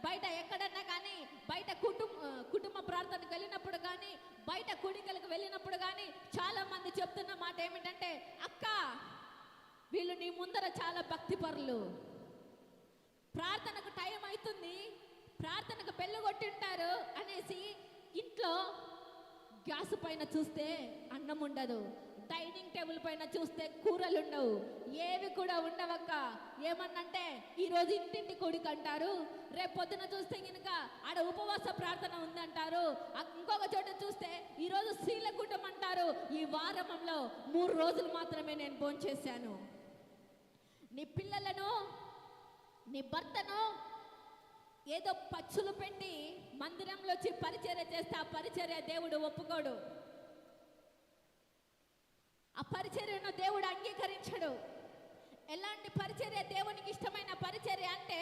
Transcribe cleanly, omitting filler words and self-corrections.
బయట ఎక్కడన్నా కానీ, బయట కుటుంబ ప్రార్థనకు వెళ్ళినప్పుడు కానీ, బయట కుడికలకు వెళ్ళినప్పుడు కానీ చాలా మంది చెప్తున్న మాట ఏమిటంటే, అక్క వీళ్ళు నీ ముందర చాలా భక్తిపరులు, ప్రార్థనకు టైం అవుతుంది, ప్రార్థనకు బెల్లు కొట్టింటారు అనేసి ఇంట్లో గ్యాస్ పైన చూస్తే అన్నం ఉండదు, డైనింగ్ టేబుల్ పైన చూస్తే కూరలు ఉండవు, ఏవి కూడా ఉండవక్క. ఏమన్నంటే ఈరోజు ఇంటింటి కొడుకు అంటారు, రేపు పొద్దున చూస్తే కనుక ఆడ ఉపవాస ప్రార్థన ఉందంటారు, ఇంకొక చోట చూస్తే ఈరోజు శీలకూటం అంటారు. ఈ వారంలో 3 రోజులు మాత్రమే నేను భోంచేశాను. నీ పిల్లలను, నీ భర్తను ఏదో పచ్చులు పెట్టి మందిరంలో వచ్చి పరిచర్య చేస్తే ఆ పరిచర్య దేవుడు ఒప్పుకోడు, ఆ పరిచర్యను దేవుడు అంగీకరించడు. ఎలాంటి పరిచర్య దేవునికి ఇష్టమైన పరిచర్య అంటే